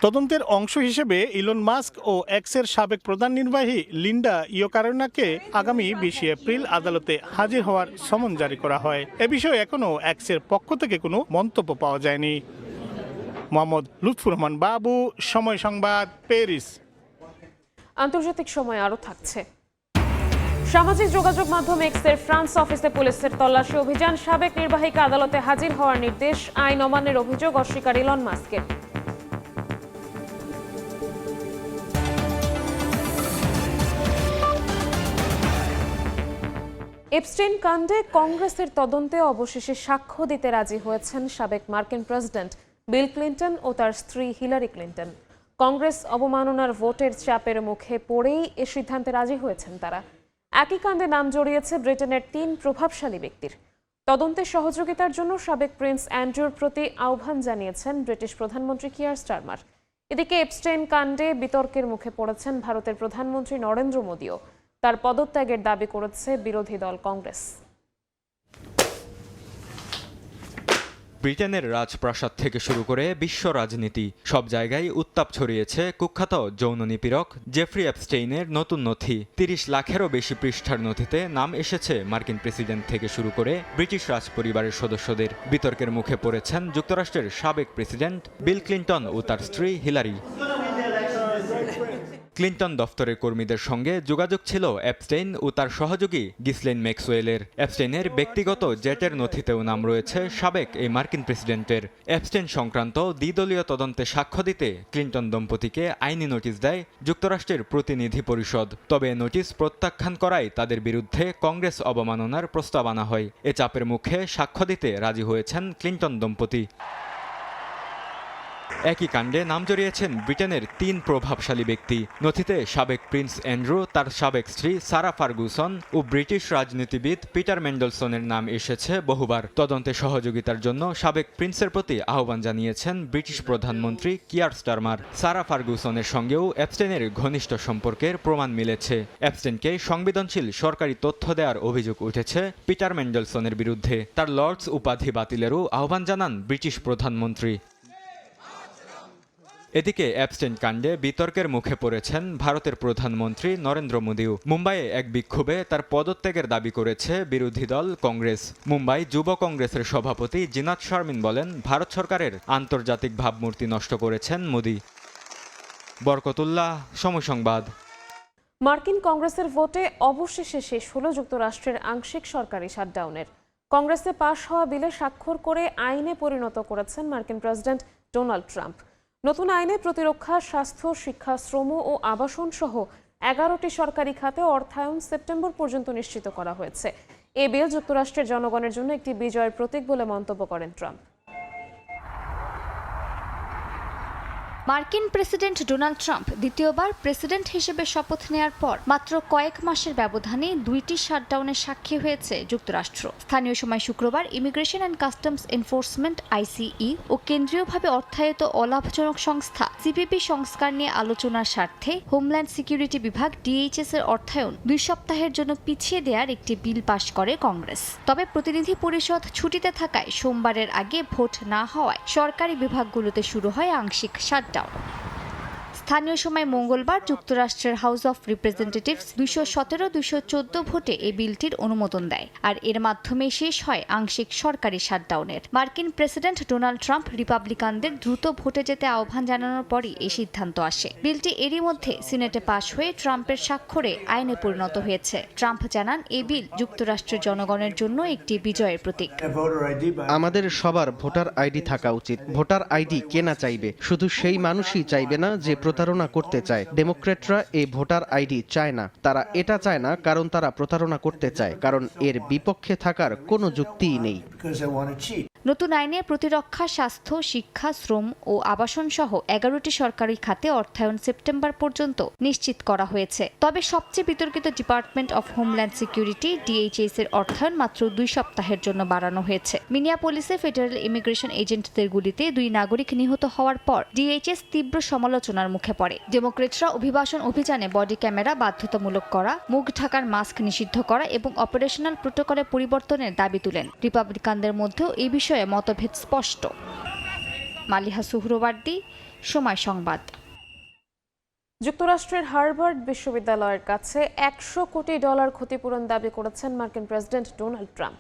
J: তদন্তের অংশ হিসেবে ইলন মাস্ক ও এক্সের সাবেক প্রধান নির্বাহী লিন্ডা ইয়োকারেনাকে আগামী 20 এপ্রিল আদালতে হাজির হওয়ার সমন জারি করা হয়। এ বিষয়ে এখনও এক্সের পক্ষ থেকে কোনো মন্তব্য পাওয়া যায়নি। মোহাম্মদ লুৎফুর রহমান বাবু, সময় সংবাদ, প্যারিস।
A: আন্তর্জাতিক সময় আরও থাকছে। সামাজিক যোগাযোগ মাধ্যম এক্সের ফ্রান্স অফিসে পুলিশের তল্লাশি অভিযান, সাবেক নির্বাহীকে আদালতে হাজির হওয়ার নির্দেশ, আইন অমান্যের অভিযোগ অস্বীকার ইলন মাস্কের। এপস্টেইন কাণ্ডে কংগ্রেসের তদন্তে অবশেষে সাক্ষ্য দিতে রাজি হয়েছেন সাবেক মার্কিন প্রেসিডেন্ট বিল ক্লিন্টন ও তার স্ত্রী হিলারি ক্লিন্টন। কংগ্রেস অবমাননার ভোটের চাপের মুখে পড়েই এ সিদ্ধান্তে রাজি হয়েছেন তারা। একই কাণ্ডে নাম জড়িয়েছে ব্রিটেনের 3 প্রভাবশালী ব্যক্তির। তদন্তে সহযোগিতার জন্য সাবেক প্রিন্স অ্যান্ড্রুর প্রতি আহ্বান জানিয়েছেন ব্রিটিশ প্রধানমন্ত্রী কিয়ার স্টারমার। এদিকে এপস্টেইন কাণ্ডে বিতর্কের মুখে পড়েছেন ভারতের প্রধানমন্ত্রী নরেন্দ্র মোদীও। তার পদত্যাগের দাবি করেছে বিরোধী দল কংগ্রেস।
K: ব্রিটেনের রাজপ্রাসাদ থেকে শুরু করে বিশ্ব রাজনীতি সব জায়গায় উত্তাপ ছড়িয়েছে কুখ্যাত যৌন নিপীড়ক জেফ্রি এপস্টেইনের নতুন নথি। 30 লাখেরও বেশি পৃষ্ঠার নথিতে নাম এসেছে মার্কিন প্রেসিডেন্ট থেকে শুরু করে ব্রিটিশ রাজপরিবারের সদস্যদের। বিতর্কের মুখে পড়েছেন যুক্তরাষ্ট্রের সাবেক প্রেসিডেন্ট বিল ক্লিন্টন ও তার স্ত্রী হিলারি। ক্লিন্টন দফতরের কর্মীদের সঙ্গে যোগাযোগ ছিল এপস্টেইন ও তার সহযোগী গিসলেইন ম্যাক্সওয়েলের। এপস্টেইনের ব্যক্তিগত জেটের নথিতেও নাম রয়েছে সাবেক এই মার্কিন প্রেসিডেন্টের। এপস্টেইন সংক্রান্ত দ্বিদলীয় তদন্তে সাক্ষ্য দিতে ক্লিন্টন দম্পতিকে আইনি নোটিশ দেয় যুক্তরাষ্ট্রের প্রতিনিধি পরিষদ। তবে নোটিশ প্রত্যাখ্যান করায় তাদের বিরুদ্ধে কংগ্রেস অবমাননার প্রস্তাব আনা হয়। এ চাপের মুখে সাক্ষ্য দিতে রাজি হয়েছেন ক্লিন্টন দম্পতি। একই কাণ্ডে নাম জড়িয়েছেন ব্রিটেনের 3 প্রভাবশালী ব্যক্তি। নথিতে সাবেক প্রিন্স অ্যান্ড্রু, তার সাবেক স্ত্রী সারা ফার্গুসন ও ব্রিটিশ রাজনীতিবিদ পিটার মেন্ডেলসনের নাম এসেছে বহুবার। তদন্তে সহযোগিতার জন্য সাবেক প্রিন্সের প্রতি আহ্বান জানিয়েছেন ব্রিটিশ প্রধানমন্ত্রী কিয়ার স্টারমার। সারা ফার্গুসনের সঙ্গেও এপস্টেইনের ঘনিষ্ঠ সম্পর্কের প্রমাণ মিলেছে। এপস্টেইনকে সংবেদনশীল সরকারি তথ্য দেওয়ার অভিযোগ উঠেছে পিটার মেন্ডেলসনের বিরুদ্ধে। তার লর্ডস উপাধি বাতিলেরও আহ্বান জানান ব্রিটিশ প্রধানমন্ত্রী। এদিকে এপস্টেইন কাণ্ডে বিতর্কের মুখে পড়েছেন ভারতের প্রধানমন্ত্রী নরেন্দ্র মোদীও। মুম্বাইয়ে এক বিক্ষোভে তার পদত্যাগের দাবি করেছে বিরোধী দল কংগ্রেস। মুম্বাই যুব কংগ্রেসের সভাপতি জিনাত শারমিন বলেন, ভারত সরকারের আন্তর্জাতিক ভাবমূর্তি নষ্ট করেছেন মোদী। বরকতুল্লাহ, সময় সংবাদ।
A: মার্কিন কংগ্রেসের ভোটে অবশেষে শেষ হলো যুক্তরাষ্ট্রের আংশিক সরকারি শাটডাউনের। কংগ্রেসে পাশ হওয়া বিলে স্বাক্ষর করে আইনে পরিণত করেছেন মার্কিন প্রেসিডেন্ট ডোনাল্ড ট্রাম্প। নতুন আইনে প্রতিরক্ষা, স্বাস্থ্য, শিক্ষা, শ্রম ও আবাসন সহ 11টি সরকারি খাতে অর্থায়ন সেপ্টেম্বর পর্যন্ত নিশ্চিত করা হয়েছে। এই বিল যুক্তরাষ্ট্রের জনগণের জন্য একটি বিজয়ের প্রতীক বলে মন্তব্য করেন ট্রাম্প।
B: মার্কিন প্রেসিডেন্ট ডোনাল্ড ট্রাম্প দ্বিতীয়বার প্রেসিডেন্ট হিসেবে শপথ নেয়ার পর মাত্র কয়েক মাসের ব্যবধানে 2টি শাটডাউনের সাক্ষী হয়েছে যুক্তরাষ্ট্র। স্থানীয় সময় শুক্রবার immigration and customs enforcement ICE ও কেন্দ্রীয়ভাবে অর্থায়িত অলাভজনক সংস্থা সিপিপি সংস্কার নিয়ে আলোচনার স্বার্থে হোমল্যান্ড সিকিউরিটি বিভাগ ডিএইচএস এর অর্থায়ন 2 সপ্তাহের জন্য পিছিয়ে দেওয়ার একটি বিল পাশ করে কংগ্রেস। তবে প্রতিনিধি পরিষদ ছুটিতে থাকায় সোমবারের আগে ভোট না হওয়ায় সরকারি বিভাগগুলোতে শুরু হয় আংশিক শাটডাউন। স্থানীয় সময় মঙ্গলবার যুক্তরাষ্ট্রের হাউস অফ রিপ্রেজেন্টেটিভস 217-214 ভোটে এই বিলটির অনুমোদন দেয়, আর এর মাধ্যমে শেষ হয় আংশিক সরকারি শাটডাউনের। মার্কিন প্রেসিডেন্ট ডোনাল্ড ট্রাম্প রিপাবলিকানদের দ্রুত ভোটে যেতে আহ্বান জানানোর পরই এই সিদ্ধান্ত আসে। বিলটি এরই মধ্যে সিনেটে পাশ হয়ে ট্রাম্পের স্বাক্ষরে আইনে পরিণত হয়েছে। ট্রাম্প জানান এই বিল যুক্তরাষ্ট্রের জনগণের জন্য একটি বিজয়ের প্রতীক।
L: আমাদের সবার ভোটার আইডি থাকা উচিত। ভোটার আইডি কে না চাইবে? শুধু সেই মানুষই চাইবে না যে প্রতারণা করতে চায়। ডেমোক্র্যাটরা এই ভোটার আইডি চায় না। তারা এটা চায় না কারণ তারা প্রতারণা করতে চায়, কারণ এর বিপক্ষে থাকার কোনো যুক্তিই নেই।
B: নতুন আইনে প্রতিরক্ষা, স্বাস্থ্য, শিক্ষা, শ্রম ও আবাসন সহ 11টি সরকারি খাতে অর্থায়ন সেপ্টেম্বর পর্যন্ত নিশ্চিত করা হয়েছে। তবে সবচেয়ে বিতর্কিত department of homeland security DHS এর অর্থায়ন মাত্র 2 সপ্তাহের জন্য বাড়ানো হয়েছে। মিনিয়াপোলিসে ফেডারেল ইমিগ্রেশন এজেন্টদের গুলিতে 2 নাগরিক নিহত হওয়ার পর ডিএইচএস তীব্র সমালোচনার মুখে পড়ে। ডেমোক্রেটরা অভিবাসন অভিযানে বডি ক্যামেরা বাধ্যতামূলক করা, মুখ ঢাকার মাস্ক নিষিদ্ধ করা এবং অপারেশনাল প্রোটোকলে পরিবর্তনের দাবি তুলেন। রিপাবলিকানদের মধ্যেও এই বিষয়ে মতভেদ স্পষ্ট। মালিহা সুহরওয়ার্দী, সময় সংবাদ।
A: যুক্তরাষ্ট্রের হার্ভার্ড বিশ্ববিদ্যালয়ের কাছে $100 কোটি ক্ষতিপূরণ দাবি করেছেন মার্কিন প্রেসিডেন্ট ডোনাল্ড ট্রাম্প।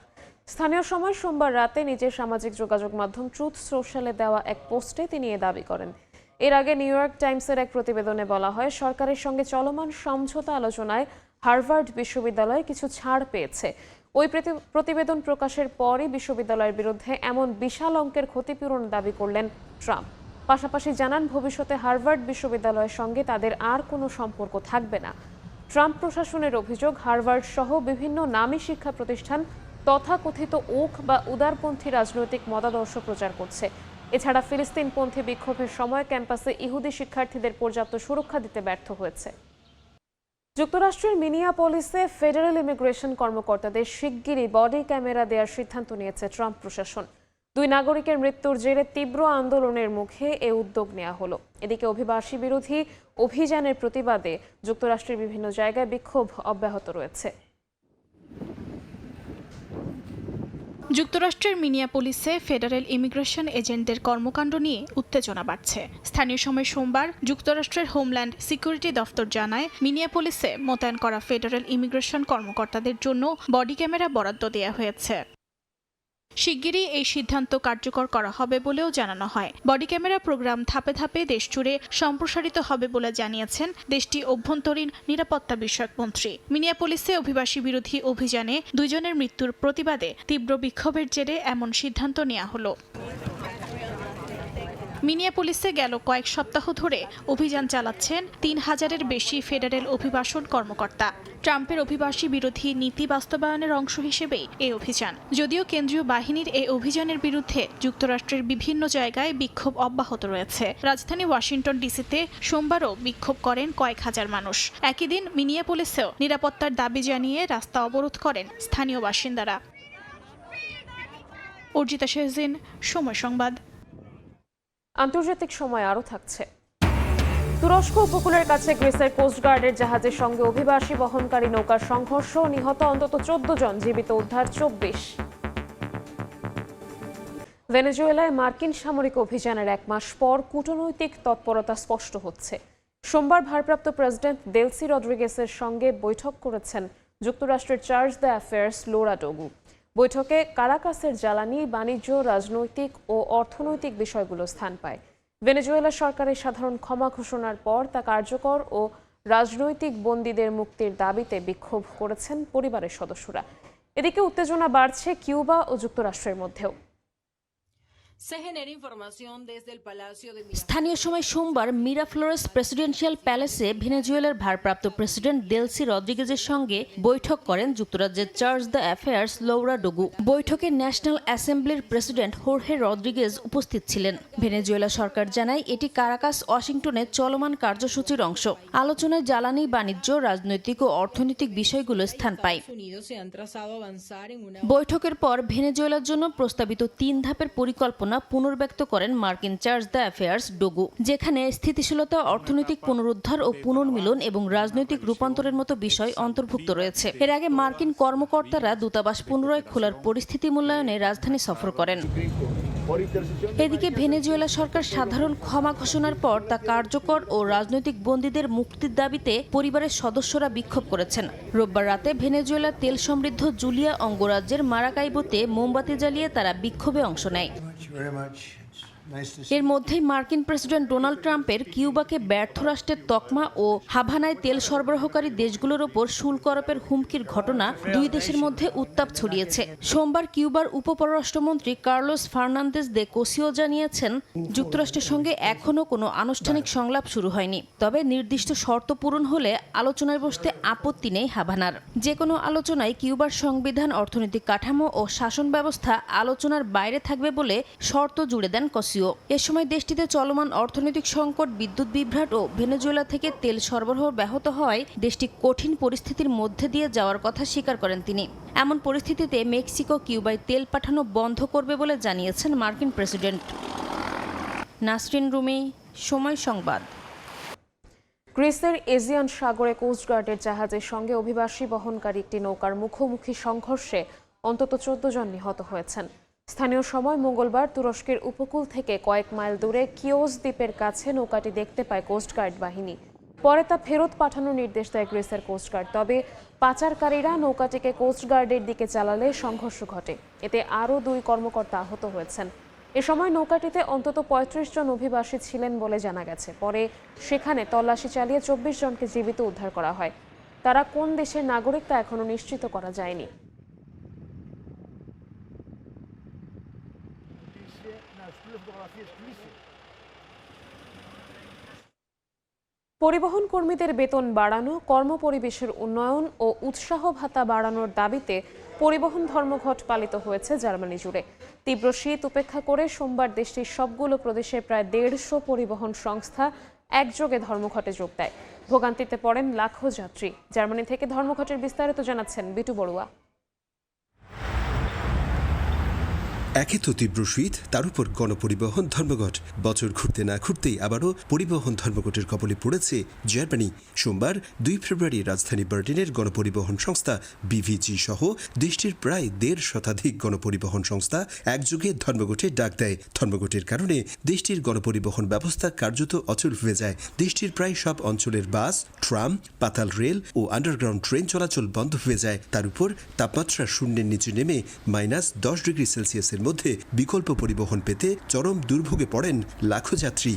A: স্থানীয় সময় সোমবার রাতে নিজের সামাজিক যোগাযোগ মাধ্যম ট্রুথ সোশ্যালে দেওয়া এক পোস্টে তিনি এ দাবি করেন। এর আগে নিউ ইয়র্ক টাইমসের এক প্রতিবেদনে বলা হয়, সরকারের সঙ্গে চলমান সমঝোতা আলোচনায় হার্ভার্ড বিশ্ববিদ্যালয় কিছু ছাড় পেয়েছে। ওই প্রতিবেদন প্রকাশের পরই বিশ্ববিদ্যালয়ের বিরুদ্ধে এমন বিশাল অঙ্কের ক্ষতিপূরণ দাবি করলেন ট্রাম্প। পাশাপাশি জানান ভবিষ্যতে হার্ভার্ড বিশ্ববিদ্যালয়ের সঙ্গে তাদের আর কোনো সম্পর্ক থাকবে না। ট্রাম্প প্রশাসনের অভিযোগ, হার্ভার্ড সহ বিভিন্ন নামী শিক্ষা প্রতিষ্ঠান তথাকথিত ওক বা উদারপন্থী রাজনৈতিক মতাদর্শ প্রচার করছে। এছাড়া ফিলিস্তিনপন্থী বিক্ষোভের সময় ক্যাম্পাসে ইহুদি শিক্ষার্থীদের পর্যাপ্ত সুরক্ষা দিতে ব্যর্থ হয়েছে। যুক্তরাষ্ট্রের মিনিয়াপলিসে ফেডারেল ইমিগ্রেশন কর্মকর্তাদের শিগগিরই বডি ক্যামেরা দেওয়ার সিদ্ধান্ত নিয়েছে ট্রাম্প প্রশাসন। 2 নাগরিকের মৃত্যুর জেরে তীব্র আন্দোলনের মুখে এ উদ্যোগ নেওয়া হলো। এদিকে অভিবাসী বিরোধী অভিযানের প্রতিবাদে যুক্তরাষ্ট্রের বিভিন্ন জায়গায় বিক্ষোভ অব্যাহত রয়েছে।
M: যুক্তরাষ্ট্রের মিনিয়াপোলিসে ফেডারেল ইমিগ্রেশন এজেন্টদের কর্মকাণ্ড নিয়ে উত্তেজনা বাড়ছে। স্থানীয় সময় সোমবার যুক্তরাষ্ট্রের হোমল্যান্ড সিকিউরিটি দফতর জানায়, মিনিয়াপোলিসে মোতায়েন করা ফেডারেল ইমিগ্রেশন কর্মকর্তাদের জন্য বডি ক্যামেরা বরাদ্দ দেওয়া হয়েছে। শিগগিরই এই সিদ্ধান্ত কার্যকর করা হবে বলেও জানানো হয়। বডি ক্যামেরা প্রোগ্রাম ধাপে ধাপে দেশজুড়ে সম্প্রসারিত হবে বলে জানিয়েছেন দেশটির অভ্যন্তরীণ নিরাপত্তা বিষয়ক মন্ত্রী। মিনিয়াপোলিসে অভিবাসী বিরোধী অভিযানে 2 জনের মৃত্যুর প্রতিবাদে তীব্র বিক্ষোভের জেরে এমন সিদ্ধান্ত নেওয়া হলো। মিনিয়াপোলিসে গেল কয়েক সপ্তাহ ধরে অভিযান চালাচ্ছেন 3000-এর বেশি ফেডারেল অভিবাসন কর্মকর্তা। ট্রাম্পের অভিবাসী বিরোধী নীতি বাস্তবায়নের অংশ হিসেবেই এই অভিযান। যদিও কেন্দ্রীয় বাহিনীর এই অভিযানের বিরুদ্ধে যুক্তরাষ্ট্রের বিভিন্ন জায়গায় বিক্ষোভ অব্যাহত রয়েছে। রাজধানী ওয়াশিংটন ডিসিতে সোমবারও বিক্ষোভ করেন কয়েক হাজার মানুষ। একই দিন মিনিয়াপোলিসেও নিরাপত্তার দাবি জানিয়ে রাস্তা অবরোধ করেন স্থানীয় বাসিন্দারা। অর্জিতা শেহজিন, সময় সংবাদ।
A: আন্তর্জাতিক সময় আরও থাকছে। তুরস্ক উপকূলের কাছে গ্রিসের কোস্টগার্ডের জাহাজের সঙ্গে অভিবাসী বহনকারী নৌকার সংঘর্ষ, নিহত অন্তত 14 জন, জীবিত উদ্ধার 24। ভেনেজুয়েলায় মার্কিন সামরিক অভিযানের 1 মাস পর কূটনৈতিক তৎপরতা স্পষ্ট হচ্ছে। সোমবার ভারপ্রাপ্ত প্রেসিডেন্ট দেলসি রদ্রিগেসের সঙ্গে বৈঠক করেছেন যুক্তরাষ্ট্রের চার্জ দ্য অ্যাফেয়ার্স লোরা ডোগু। বৈঠকে কারাকাসের জ্বালানি, বাণিজ্য, রাজনৈতিক ও অর্থনৈতিক বিষয়গুলো স্থান পায়। ভেনেজুয়েলা সরকারের সাধারণ ক্ষমা ঘোষণার পর তা কার্যকর ও রাজনৈতিক বন্দীদের মুক্তির দাবিতে বিক্ষোভ করেছেন পরিবারের সদস্যরা। এদিকে উত্তেজনা বাড়ছে কিউবা ও যুক্তরাষ্ট্রের মধ্যেও।
D: স্থানীয় সময় সোমবার মিরাফ্লোরেস প্রেসিডেন্সিয়াল প্যালেসে ভেনেজুয়েলার ভারপ্রাপ্ত প্রেসিডেন্ট দেলসি রদ্রিগেজের সঙ্গে বৈঠক করেন যুক্তরাজ্যের চার্জ দ্য অ্যাফেয়ার্স লৌরা ডোগু। বৈঠকে ন্যাশনাল অ্যাসেম্বলির প্রেসিডেন্ট হোর্হে রদ্রিগেজ উপস্থিত ছিলেন। ভেনেজুয়েলা সরকার জানায় এটি কারাকাস ওয়াশিংটনের চলমান কার্যসূচির অংশ। আলোচনায় জ্বালানি, বাণিজ্য, রাজনৈতিক ও অর্থনৈতিক বিষয়গুলো স্থান পায়। বৈঠকের পর ভেনেজুয়েলার জন্য প্রস্তাবিত 3 ধাপের পরিকল্পনা পুনর্ব্যক্ত করেন মার্কিন চার্জ দ্য অ্যাফেয়ার্স ডোগু, যেখানে স্থিতিশীলতা, অর্থনৈতিক পুনরুদ্ধার ও পুনর্মিলন এবং রাজনৈতিক রূপান্তরের মতো বিষয় অন্তর্ভুক্ত রয়েছে। এর আগে মার্কিন কর্মকর্তারা দূতাবাস পুনরায় খোলার পরিস্থিতি মূল্যায়নে রাজধানী সফর করেন। এদিকে ভেনেজুয়েলা সরকার সাধারণ ক্ষমা ঘোষণার পর তা কার্যকর ও রাজনৈতিক বন্দীদের মুক্তির দাবিতে পরিবারের সদস্যরা বিক্ষোভ করেছেন। রোববার রাতে ভেনেজুয়েলার তেল সমৃদ্ধ জুলিয়া অঙ্গরাজ্যের মারাকাইবোতে মোমবাতি জ্বালিয়ে তারা বিক্ষোভে অংশ নেয়। এর মধ্যেই মার্কিন প্রেসিডেন্ট ডোনাল্ড ট্রাম্পের কিউবাকে ব্যর্থ রাষ্ট্রের তকমা ও হাভানায় তেল সরবরাহকারী দেশগুলোর ওপর শুল্ক আরোপের হুমকির ঘটনা দুই দেশের মধ্যে উত্তাপ ছড়িয়েছে। সোমবার কিউবার উপপররাষ্ট্রমন্ত্রী কার্লোস ফার্নান্দেজ দে কোসিও জানিয়েছেন, যুক্তরাষ্ট্রের সঙ্গে এখনও কোনো আনুষ্ঠানিক সংলাপ শুরু হয়নি, তবে নির্দিষ্ট শর্ত পূরণ হলে আলোচনায় বসতে আপত্তি নেই হাভানার। যে কোনো আলোচনায় কিউবার সংবিধান, অর্থনৈতিক কাঠামো ও শাসন ব্যবস্থা আলোচনার বাইরে থাকবে বলে শর্ত জুড়ে দেন কোসিও। এ সময় দেশটিতে চলমান অর্থনৈতিক সংকট, বিদ্যুৎ বিভ্রাট ও ভেনেজুয়েলা থেকে তেল সরবরাহ ব্যাহত হওয়ায় দেশটি কঠিন পরিস্থিতির মধ্যে দিয়ে যাওয়ার কথা স্বীকার করেন তিনি। এমন পরিস্থিতিতে মেক্সিকো কিউবায় তেল পাঠানো বন্ধ করবে বলে জানিয়েছেন মার্কিন প্রেসিডেন্ট। নাসরিন রুমি, সময় সংবাদ।
A: গ্রিসের এজিয়ান সাগরে কোস্টগার্ডের জাহাজের সঙ্গে অভিবাসী বহনকারী একটি নৌকার মুখোমুখি সংঘর্ষে অন্তত 14 জন নিহত হয়েছেন। স্থানীয় সময় মঙ্গলবার তুরস্কের উপকূল থেকে কয়েক মাইল দূরে কিওস দ্বীপের কাছে নৌকাটি দেখতে পায় কোস্টগার্ড বাহিনী। পরে তা ফেরত পাঠানোর নির্দেশ দেয় গ্রিসের কোস্টগার্ড। তবে পাচারকারীরা নৌকাটিকে কোস্টগার্ডের দিকে চালালে সংঘর্ষ ঘটে। এতে আরও 2 কর্মকর্তা আহত হয়েছেন। এ সময় নৌকাটিতে অন্তত 35 জন অভিবাসী ছিলেন বলে জানা গেছে। পরে সেখানে তল্লাশি চালিয়ে 24 জনকে জীবিত উদ্ধার করা হয়। তারা কোন দেশের নাগরিক তা এখনো নিশ্চিত করা যায়নি। পরিবহন কর্মীদের বেতন বাড়ানো, কর্মপরিবেশের উন্নয়ন ও উৎসাহ ভাতা বাড়ানোর দাবিতে পরিবহন ধর্মঘট পালিত হয়েছে জার্মানি জুড়ে। তীব্র শীত উপেক্ষা করে সোমবার দেশটির সবগুলো প্রদেশের প্রায় 150 পরিবহন সংস্থা একযোগে ধর্মঘটে যোগ দেয়। ভোগান্তিতে পড়েন লাখো যাত্রী। জার্মানি থেকে ধর্মঘটের বিস্তারিত জানাচ্ছেন বিটু বড়ুয়া।
N: একে তো তীব্র শীত, তার উপর গণপরিবহন ধর্মঘট। বছর ঘুরতে না ঘুরতেই আবারও পরিবহন ধর্মঘটের কবলে পড়েছে জার্মানি। সোমবার 2 ফেব্রুয়ারি রাজধানী বার্লিনের গণপরিবহন সংস্থা বিভিজি সহ দেশটির প্রায় 1.5 শতাধিক গণপরিবহন সংস্থা একযোগে ধর্মঘটে ডাক দেয়। ধর্মঘটের কারণে দেশটির গণপরিবহন ব্যবস্থা কার্যত অচল হয়ে যায়। দেশটির প্রায় সব অঞ্চলের বাস, ট্রাম, পাতাল রেল ও আন্ডারগ্রাউন্ড ট্রেন চলাচল বন্ধ হয়ে যায়। তার উপর তাপমাত্রা শূন্যের নিচে নেমে -10 ডিগ্রি সেলসিয়াসের মধ্যে বিকল্প পরিবহন পেতে চরম দুর্ভোগে পড়েন লাখো যাত্রী।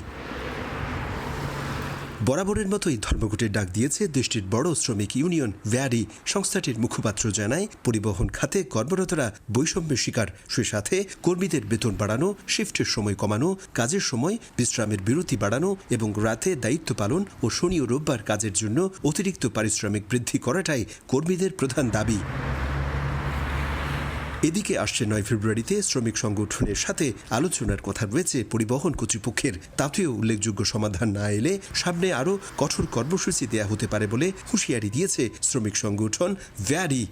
N: বরাবরের মতোই ধর্মঘটের ডাক দিয়েছে দেশটির বড় শ্রমিক ইউনিয়ন ভ্যারি। সংস্থাটির মুখপাত্র জানায়, পরিবহন খাতে কর্মরতরা বৈষম্যের শিকার। সে সাথে কর্মীদের বেতন বাড়ানো, শিফটের সময় কমানো, কাজের সময় বিশ্রামের বিরতি বাড়ানো এবং রাতে দায়িত্ব পালন ও শনি ও রোববার কাজের জন্য অতিরিক্ত পারিশ্রমিক বৃদ্ধি করাটাই কর্মীদের প্রধান দাবি। এদিকে আসছে 9 ফেব্রুয়ারিতে শ্রমিক সংগঠনের সাথে আলোচনার কথা রয়েছে পরিবহন কর্তৃপক্ষের। তাতেও উল্লেখযোগ্য সমাধান না এলে সামনে আরও কঠোর কর্মসূচি দেয়া হতে পারে বলে হুঁশিয়ারি দিয়েছে শ্রমিক সংগঠন ভ্যারি।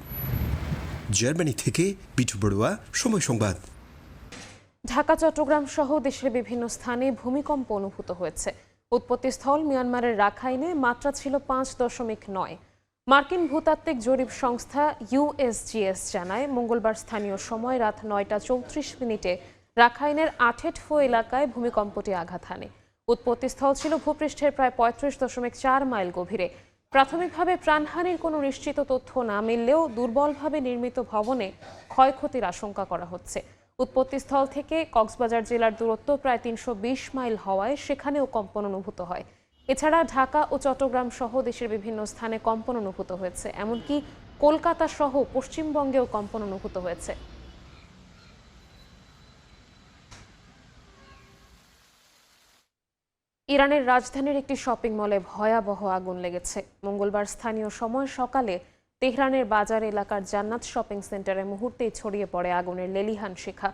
N: জার্মানি থেকে বিটু বড়ুয়া, সময় সংবাদ।
A: ঢাকা, চট্টগ্রাম সহ দেশের বিভিন্ন স্থানে ভূমিকম্প অনুভূত হয়েছে। উৎপত্তিস্থল মিয়ানমারের রাখাইনে মাত্রা ছিল 5.9। মার্কিন ভূতাত্ত্বিক জরিপ সংস্থা USGS জানায়, মঙ্গলবার স্থানীয় সময় রাত 9:34 রাখাইনের আঠেটফো এলাকায় ভূমিকম্পটি আঘাত হানে। উৎপত্তিস্থল ছিল ভূপৃষ্ঠের প্রায় 35.4 মাইল গভীরে। প্রাথমিকভাবে প্রাণহানির কোনো নিশ্চিত তথ্য না মিললেও দুর্বলভাবে নির্মিত ভবনে ক্ষয়ক্ষতির আশঙ্কা করা হচ্ছে। উৎপত্তিস্থল থেকে কক্সবাজার জেলার দূরত্ব প্রায় 320 মাইল হওয়ায় সেখানেও কম্পন অনুভূত হয়। এছাড়া ঢাকা ও চট্টগ্রাম সহ দেশের বিভিন্ন স্থানে কম্পন অনুভূত হয়েছে, এমনকি কলকাতা সহ পশ্চিমবঙ্গেও কম্পন অনুভূত হয়েছে। ইরানের রাজধানীর একটি শপিং মলে ভয়াবহ আগুন লেগেছে। মঙ্গলবার স্থানীয় সময় সকালে তেহরানের বাজার এলাকার জান্নাত শপিং সেন্টারে মুহূর্তেই ছড়িয়ে পড়ে আগুনের লেলিহান শিখা।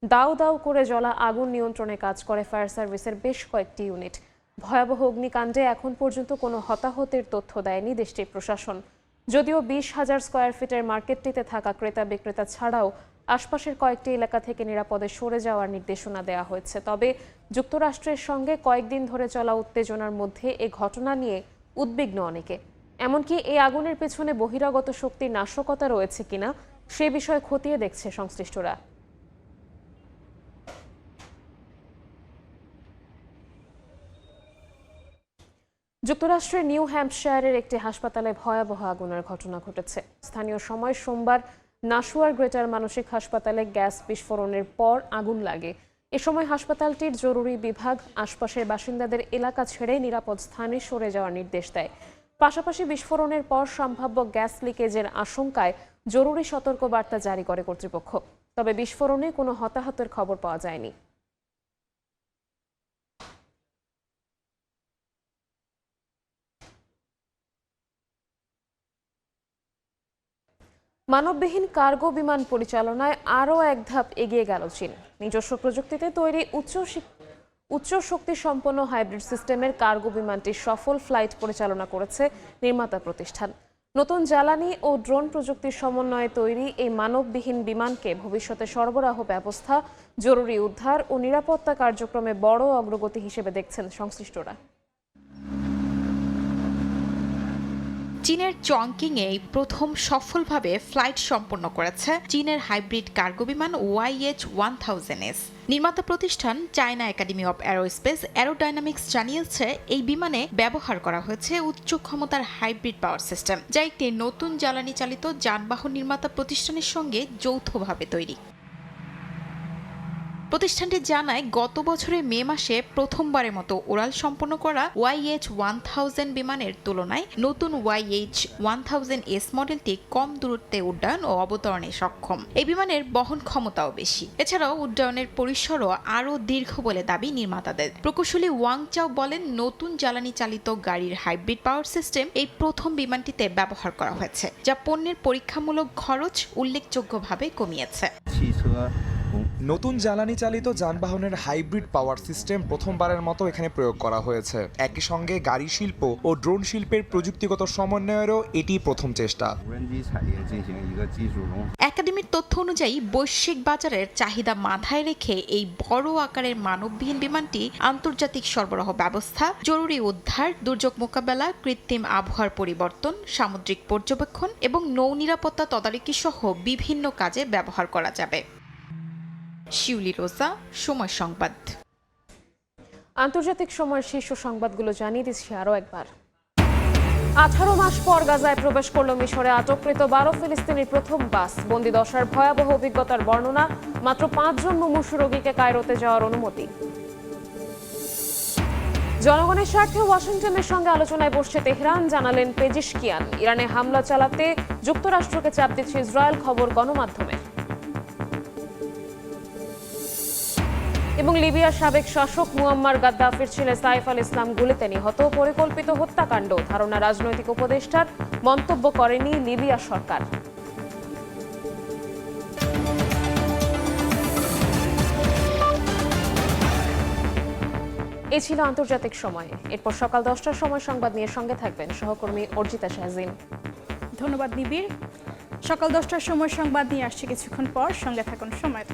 A: দাউ দাউ করে জ্বলা আগুন নিয়ন্ত্রণে কাজ করে ফায়ার সার্ভিসের বেশ কয়েকটি ইউনিট। ভয়াবহ অগ্নিকাণ্ডে এখন পর্যন্ত কোনো হতাহতের তথ্য দেয়নি দেশটির প্রশাসন। যদিও 20,000 স্কয়ার ফিটের মার্কেটটিতে থাকা ক্রেতা বিক্রেতা ছাড়াও আশপাশের কয়েকটি এলাকা থেকে নিরাপদে সরে যাওয়ার নির্দেশনা দেওয়া হয়েছে। তবে যুক্তরাষ্ট্রের সঙ্গে কয়েকদিন ধরে চলা উত্তেজনার মধ্যে এ ঘটনা নিয়ে উদ্বিগ্ন অনেকে। এমনকি এই আগুনের পেছনে বহিরাগত শক্তির নাশকতা রয়েছে কিনা সে বিষয়ে খতিয়ে দেখছে সংশ্লিষ্টরা। যুক্তরাষ্ট্রের নিউ হ্যাম্পশায়ারের একটি হাসপাতালে ভয়াবহ আগুনের ঘটনা ঘটেছে। স্থানীয় সময় সোমবার নাশুয়ার গ্রেটার মানসিক হাসপাতালে গ্যাস বিস্ফোরণের পর আগুন লাগে। এ সময় হাসপাতালটির জরুরি বিভাগ আশপাশের বাসিন্দাদের এলাকা ছেড়ে নিরাপদ স্থানে সরে যাওয়ার নির্দেশ দেয়। পাশাপাশি বিস্ফোরণের পর সম্ভাব্য গ্যাস লিকেজের আশঙ্কায় জরুরি সতর্কবার্তা জারি করে কর্তৃপক্ষ। তবে বিস্ফোরণে কোনো হতাহতের খবর পাওয়া যায়নি। মানববিহীন কার্গো বিমান পরিচালনায় আরও এক ধাপ এগিয়ে গেল চীন। নিজস্ব প্রযুক্তিতে তৈরি উচ্চ শক্তি সম্পন্ন হাইব্রিড সিস্টেমের কার্গো বিমানটি সফল ফ্লাইট পরিচালনা করেছে নির্মাতা প্রতিষ্ঠান। নতুন জ্বালানি ও ড্রোন প্রযুক্তির সমন্বয়ে তৈরি এই মানববিহীন বিমানকে ভবিষ্যতে সরবরাহ ব্যবস্থা, জরুরি উদ্ধার ও নিরাপত্তা কার্যক্রমে বড় অগ্রগতি হিসেবে দেখছেন সংশ্লিষ্টরা।
C: চীনের চংকিংয়ে প্রথম সফলভাবে ফ্লাইট সম্পন্ন করেছে চীনের হাইব্রিড কার্গো বিমান YH-1000S। নির্মাতা প্রতিষ্ঠান China academy of aerospace aerodynamics জানিয়েছে এই বিমানে ব্যবহার করা হয়েছে উচ্চ ক্ষমতার হাইব্রিড পাওয়ার সিস্টেম, যা একটি নতুন জ্বালানি চালিত যানবাহন নির্মাতা প্রতিষ্ঠানের সঙ্গে যৌথভাবে তৈরি। প্রতিষ্ঠানটি জানায় গত বছরের মে মাসে প্রথমবারের মতো উড়াল সম্পন্ন করা YH-1000 বিমানের তুলনায় নতুন YH-1000S মডেলটি কম দূরত্বে উড্ডয়ন ও অবতরণে সক্ষম। এই বিমানের বহন ক্ষমতাও বেশি। এছাড়াও উড্ডয়নের পরিসরও আরও দীর্ঘ বলে দাবি নির্মাতাদের। প্রকৌশলী ওয়াং চাও বলেন, নতুন জ্বালানি চালিত গাড়ির হাইব্রিড পাওয়ার সিস্টেম এই প্রথম বিমানটিতে ব্যবহার করা হয়েছে, যা পণ্যের পরীক্ষামূলক খরচ উল্লেখযোগ্যভাবে কমিয়েছে।
O: নতুন জ্বালানি চালিত যানবাহনের হাইব্রিড পাওয়ার সিস্টেম প্রথমবারের মতো এখানে প্রয়োগ করা হয়েছে। একই সঙ্গে গাড়ি শিল্প ও ড্রোন শিল্পের প্রযুক্তিগত সমন্বয়েরও এটি প্রথম চেষ্টা।
C: একাডেমির তথ্য অনুযায়ী বৈশ্বিক বাজারের চাহিদা মাথায় রেখে এই বড় আকারের মানববিহীন বিমানটি আন্তর্জাতিক সরবরাহ ব্যবস্থা, জরুরি উদ্ধার, দুর্যোগ মোকাবেলা, কৃত্রিম আবহাওয়ার পরিবর্তন, সামুদ্রিক পর্যবেক্ষণ এবং নৌ নিরাপত্তা তদারকি সহ বিভিন্ন কাজে ব্যবহার করা যাবে। শিউলি রোজা, সময় সংবাদ।
A: আন্তর্জাতিক সময়ের শীর্ষ সংবাদগুলো জানিয়ে দিচ্ছি আরও একবার। 18 মাস পর গাজায় প্রবেশ করল মিশরে আটককৃত 12 ফিলিস্তিনির প্রথম বাস। বন্দিদশার ভয়াবহ অভিজ্ঞতার বর্ণনা। মাত্র 5 জন মুমূর্ষু রোগীকে কায়রোতে যাওয়ার অনুমতি। জনগণের স্বার্থে ওয়াশিংটনের সঙ্গে আলোচনায় বসছে তেহরান, জানালেন পেজিশকিয়ান। ইরানে হামলা চালাতে যুক্তরাষ্ট্রকে চাপ দিচ্ছে ইসরায়েল, খবর গণমাধ্যমে। এবং লিবিয়ার সাবেক শাসক মুয়াম্মার গাদ্দাফির ছেলে সাইফ আল ইসলাম গুলিতে নিহত। পরিকল্পিত হত্যাকাণ্ড, ধারণা রাজনৈতিক উপদেষ্টার, মন্তব্য করেনি লিবিয়া সরকার। এই ছিল আন্তর্জাতিক সময়। এরপর সকাল 10টার সময় সংবাদ নিয়ে সঙ্গে থাকবেন সহকর্মী অর্জিতা শাহজিন।
M: ধন্যবাদ নিবিড়। সকাল 10টার সময় সংবাদ নিয়ে আসছে কিছুক্ষণ পর, সঙ্গে থাকুন সময়।